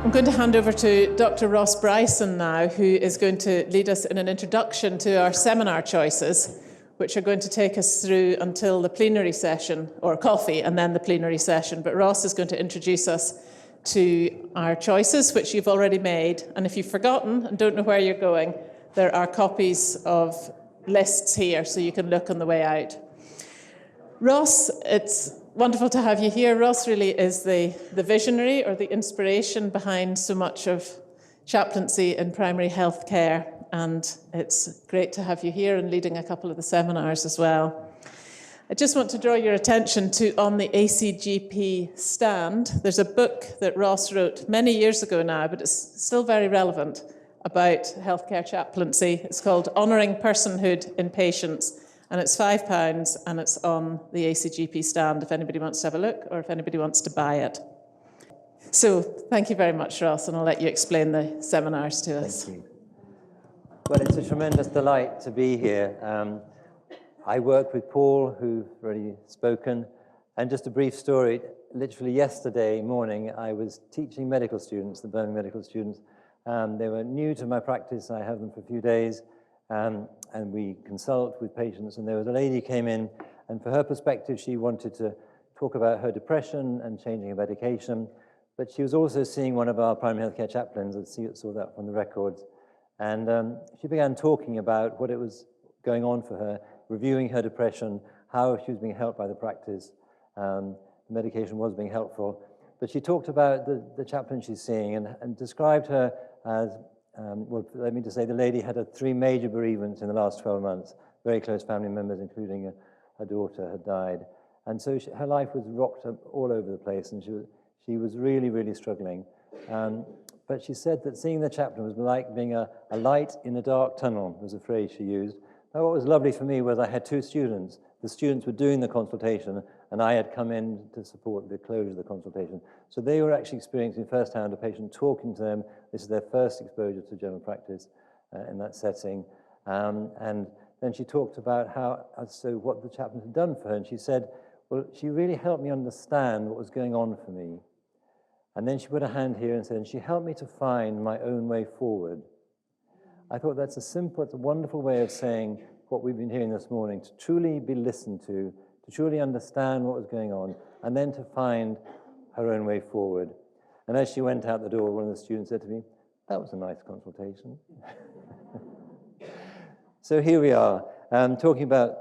I'm going to hand over to Dr. Ross Bryson now, who is going to lead us in an introduction to our seminar choices, which are going to take us through until the plenary session, or coffee, and then the plenary session. But Ross is going to introduce us to our choices, which you've already made. And if you've forgotten and don't know where you're going, there are copies of lists here, so you can look on the way out. Ross, it's wonderful to have you here. Ross really is the visionary or the inspiration behind so much of chaplaincy in primary health care, and it's great to have you here and leading a couple of the seminars as well. I just want to draw your attention to, on the ACGP stand, there's a book that Ross wrote many years ago now, but it's still very relevant, about healthcare chaplaincy. It's called Honouring Personhood in Patients, and it's £5, and it's on the ACGP stand if anybody wants to have a look or if anybody wants to buy it. So thank you very much, Ross, and I'll let you explain the seminars to us. Thank you. Well, it's a tremendous delight to be here. I work with Paul, who's already spoken, and just a brief story. Literally yesterday morning, I was teaching medical students, the Birmingham medical students. They were new to my practice. I have them for a few days. And we consult with patients, and there was a lady who came in, and for her perspective, she wanted to talk about her depression and changing her medication, but she was also seeing one of our primary healthcare chaplains, I saw that from the records, and she began talking about what it was going on for her, reviewing her depression, how she was being helped by the practice. The medication was being helpful, but she talked about the chaplain she's seeing and described her as well, let me just say, the lady had 3 major bereavements in the last 12 months. Very close family members, including her daughter, had died. And so her life was rocked up all over the place, and she was really, really struggling. But she said that seeing the chaplain was like being a light in a dark tunnel, was a phrase she used. Now, what was lovely for me was I had 2 students. The students were doing the consultation, and I had come in to support the closure of the consultation. So they were actually experiencing firsthand a patient talking to them. This is their first exposure to general practice in that setting. And then she talked about what the chaplain had done for her. And she said, well, she really helped me understand what was going on for me. And then she put her hand here and said, and she helped me to find my own way forward. I thought that's it's a wonderful way of saying what we've been hearing this morning, to truly be listened to truly understand what was going on, and then to find her own way forward. And as she went out the door, one of the students said to me, that was a nice consultation. So here we are, talking about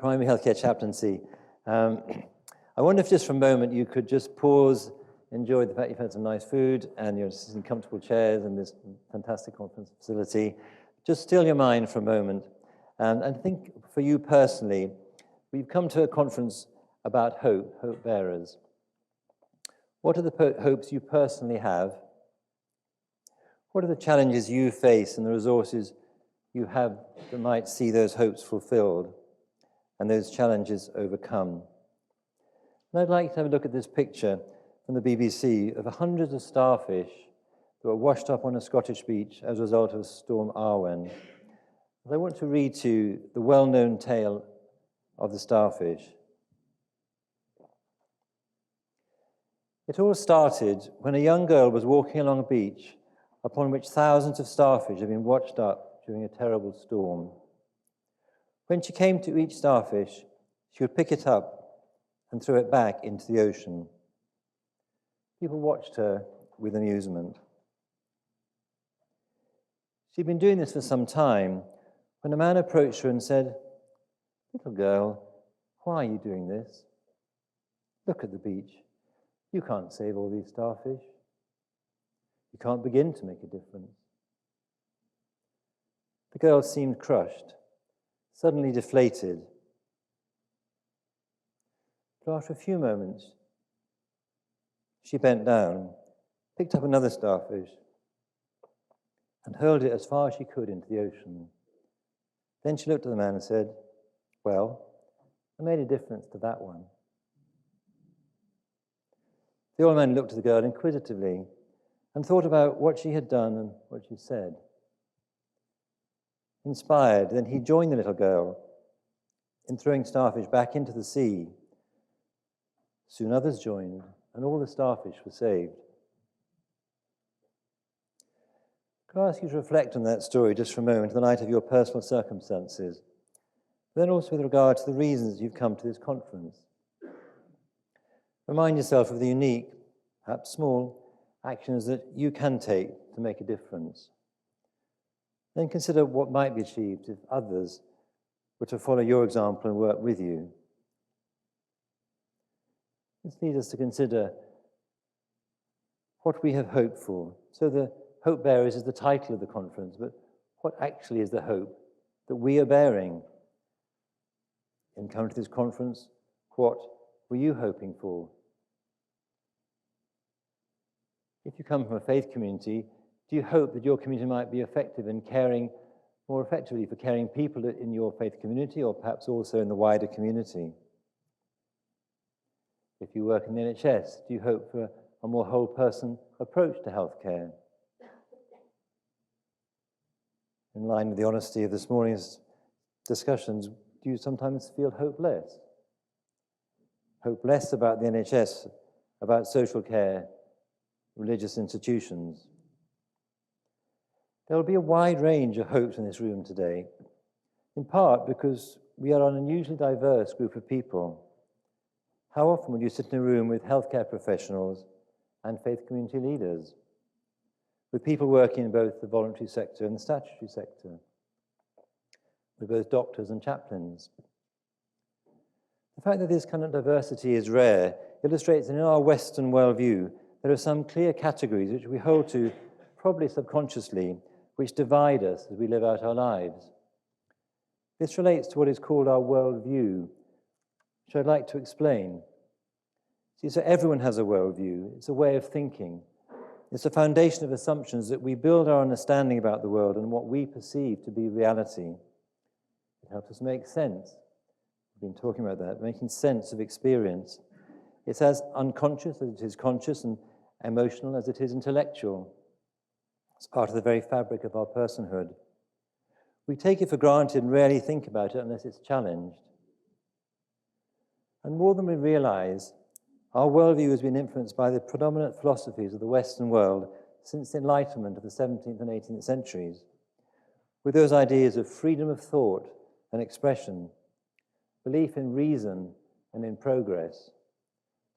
primary healthcare chaplaincy. I wonder if just for a moment you could just pause, enjoy the fact you've had some nice food, and you're sitting in comfortable chairs in this fantastic conference facility. Just still your mind for a moment. And I think for you personally, we've come to a conference about hope, hope bearers. What are the hopes you personally have? What are the challenges you face and the resources you have that might see those hopes fulfilled and those challenges overcome? And I'd like to have a look at this picture from the BBC of hundreds of starfish that were washed up on a Scottish beach as a result of Storm Arwen. I want to read to you the well-known tale of the starfish. It all started when a young girl was walking along a beach upon which thousands of starfish had been washed up during a terrible storm. When she came to each starfish, she would pick it up and throw it back into the ocean. People watched her with amusement. She'd been doing this for some time when a man approached her and said, "Little girl, why are you doing this? Look at the beach. You can't save all these starfish. You can't begin to make a difference." The girl seemed crushed, suddenly deflated. But after a few moments, she bent down, picked up another starfish, and hurled it as far as she could into the ocean. Then she looked at the man and said, "Well, I made a difference to that one." The old man looked at the girl inquisitively and thought about what she had done and what she said. Inspired, then he joined the little girl in throwing starfish back into the sea. Soon others joined, and all the starfish were saved. Could I ask you to reflect on that story just for a moment in the light of your personal circumstances, but then also with regard to the reasons you've come to this conference? Remind yourself of the unique, perhaps small, actions that you can take to make a difference. Then consider what might be achieved if others were to follow your example and work with you. This leads us to consider what we have hoped for. So the Hope Bearers is the title of the conference, but what actually is the hope that we are bearing? In coming to this conference, what were you hoping for? If you come from a faith community, do you hope that your community might be effective in caring more effectively for caring people in your faith community, or perhaps also in the wider community? If you work in the NHS, do you hope for a more whole person approach to healthcare? In line with the honesty of this morning's discussions, do you sometimes feel hopeless? Hopeless about the NHS, about social care, religious institutions? There will be a wide range of hopes in this room today, in part because we are an unusually diverse group of people. How often would you sit in a room with healthcare professionals and faith community leaders, with people working in both the voluntary sector and the statutory sector, with both doctors and chaplains? The fact that this kind of diversity is rare illustrates that in our Western worldview, there are some clear categories which we hold to, probably subconsciously, which divide us as we live out our lives. This relates to what is called our worldview, which I'd like to explain. See, so everyone has a worldview. It's a way of thinking. It's a foundation of assumptions that we build our understanding about the world and what we perceive to be reality. It helps us make sense. We've been talking about that, making sense of experience. It's as unconscious as it is conscious, and emotional as it is intellectual. It's part of the very fabric of our personhood. We take it for granted and rarely think about it unless it's challenged. And more than we realize, our worldview has been influenced by the predominant philosophies of the Western world since the Enlightenment of the 17th and 18th centuries, with those ideas of freedom of thought and expression, belief in reason and in progress,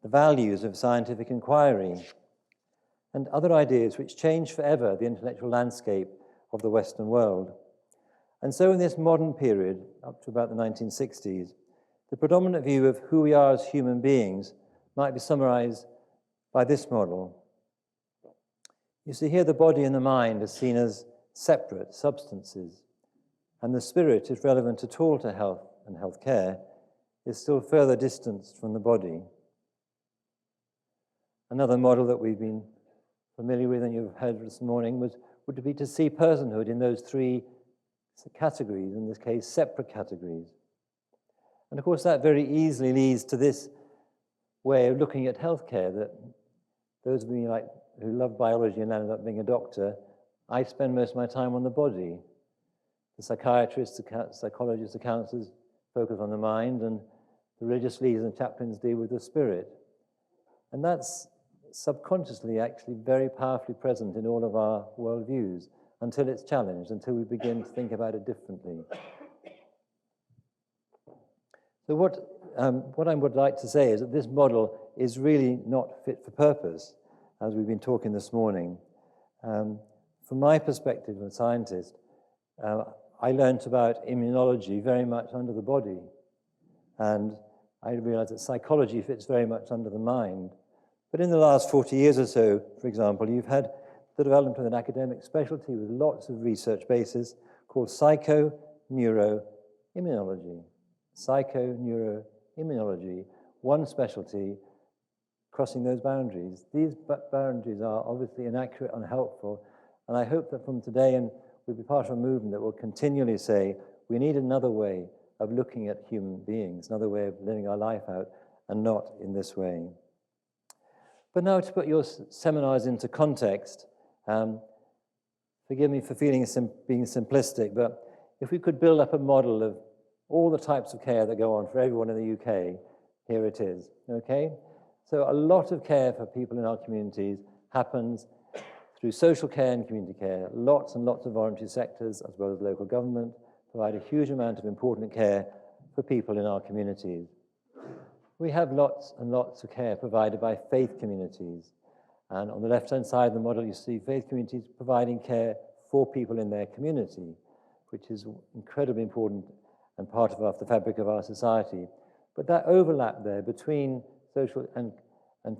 the values of scientific inquiry, and other ideas which change forever the intellectual landscape of the Western world. And so in this modern period, up to about the 1960s, the predominant view of who we are as human beings might be summarized by this model. You see, here the body and the mind are seen as separate substances, and the spirit, if relevant at all to health and healthcare, is still further distanced from the body. Another model that we've been familiar with and you've heard this morning would be to see personhood in those three categories, in this case, separate categories. And of course, that very easily leads to this way of looking at healthcare, that those of you who love biology and ended up being a doctor, I spend most of my time on the body. The psychiatrists, the psychologists, the counselors focus on the mind, and the religious leaders and chaplains deal with the spirit. And that's subconsciously actually very powerfully present in all of our worldviews until it's challenged, until we begin to think about it differently. So what I would like to say is that this model is really not fit for purpose, as we've been talking this morning. From my perspective as a scientist, I learned about immunology very much under the body, and I realized that psychology fits very much under the mind. But in the last 40 years or so, for example, you've had the development of an academic specialty with lots of research bases called psychoneuroimmunology. Psychoneuroimmunology, one specialty crossing those boundaries. These boundaries are obviously inaccurate, unhelpful, and I hope that from today and we'll be part of a movement that will continually say we need another way of looking at human beings, another way of living our life out, and not in this way. But now to put your seminars into context, forgive me for being simplistic, but if we could build up a model of all the types of care that go on for everyone in the UK, here it is, okay? So a lot of care for people in our communities happens through social care and community care. Lots and lots of voluntary sectors, as well as local government, provide a huge amount of important care for people in our communities. We have lots and lots of care provided by faith communities. And on the left-hand side of the model, you see faith communities providing care for people in their community, which is incredibly important and part of the fabric of our society. But that overlap there between social and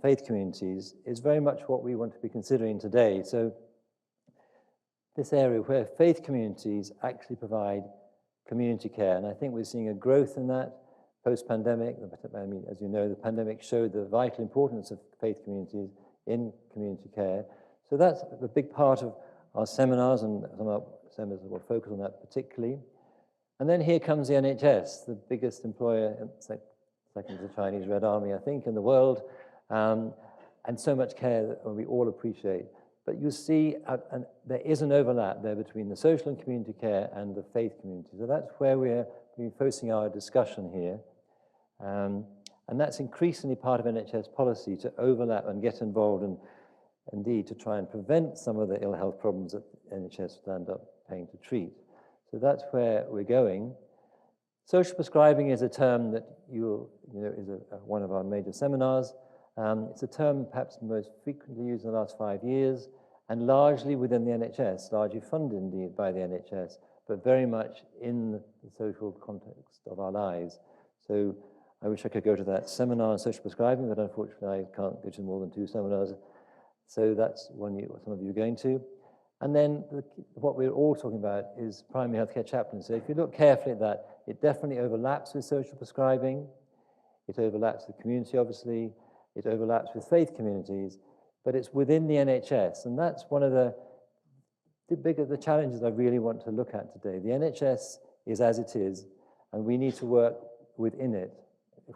faith communities is very much what we want to be considering today. So this area where faith communities actually provide community care, and I think we're seeing a growth in that post-pandemic. I mean, as you know, the pandemic showed the vital importance of faith communities in community care. So that's a big part of our seminars, and some of our seminars will focus on that particularly. And then here comes the NHS, the biggest employer, second to the Chinese Red Army, I think, in the world, and so much care that we all appreciate. But you see, and there is an overlap there between the social and community care and the faith community. So that's where we're focusing our discussion here. And that's increasingly part of NHS policy to overlap and get involved and indeed to try and prevent some of the ill health problems that NHS will end up paying to treat. So that's where we're going. Social prescribing is a term that is one of our major seminars. It's a term perhaps most frequently used in the last 5 years and largely within the NHS, largely funded indeed by the NHS, but very much in the social context of our lives. So I wish I could go to that seminar on social prescribing, but unfortunately I can't go to more than 2 seminars. So that's one some of you are going to. And then what we're all talking about is primary healthcare chaplaincy. So if you look carefully at that, it definitely overlaps with social prescribing. It overlaps with community, obviously. It overlaps with faith communities, but it's within the NHS. And that's one of the challenges I really want to look at today. The NHS is as it is, and we need to work within it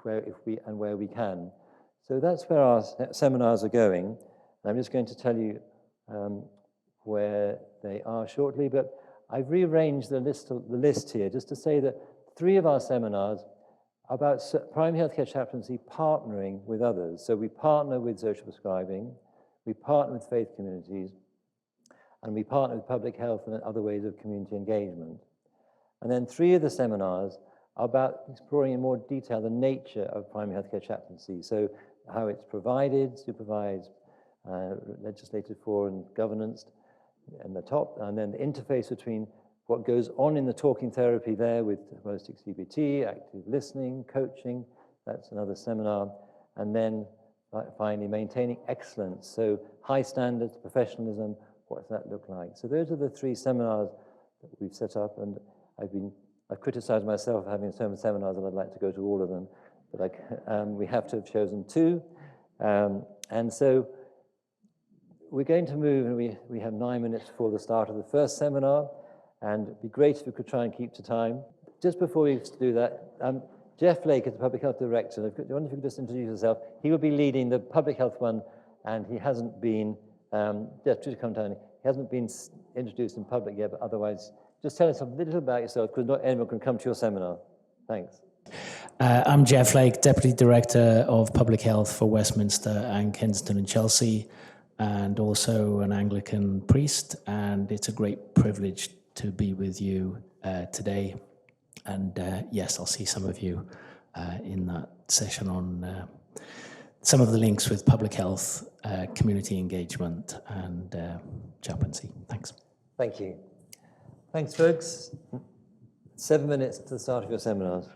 where we can. So that's where our seminars are going. And I'm just going to tell you where they are shortly, but I've rearranged the list here just to say that 3 of our seminars are about primary healthcare chaplaincy partnering with others. So we partner with social prescribing, we partner with faith communities, and we partner with public health and other ways of community engagement. And then 3 of the seminars are about exploring in more detail the nature of primary healthcare chaplaincy. So how it's provided, supervised, legislated for and governance in the top, and then the interface between what goes on in the talking therapy there with holistic CBT, active listening, coaching, that's another seminar, and then finally maintaining excellence, so high standards, professionalism, what does that look like? So those are the 3 seminars that we've set up, and I've criticized myself for having so many seminars, and I'd like to go to all of them, but we have to have chosen 2, and so we're going to move, and we have 9 minutes before the start of the first seminar, and it'd be great if we could try and keep to time. Just before we do that, Jeff Lake is the Public Health Director. I wonder if you could just introduce yourself. He will be leading the public health one, and he hasn't been, Jeff, to come down, he hasn't been introduced in public yet, but otherwise, just tell us a little about yourself, because not anyone can come to your seminar. Thanks. I'm Jeff Lake, Deputy Director of Public Health for Westminster and Kensington and Chelsea, and also an Anglican priest, and it's a great privilege to be with you today. And yes, I'll see some of you in that session on some of the links with public health, community engagement, and chaplaincy. Thanks. Thank you. Thanks, folks. 7 minutes to the start of your seminars.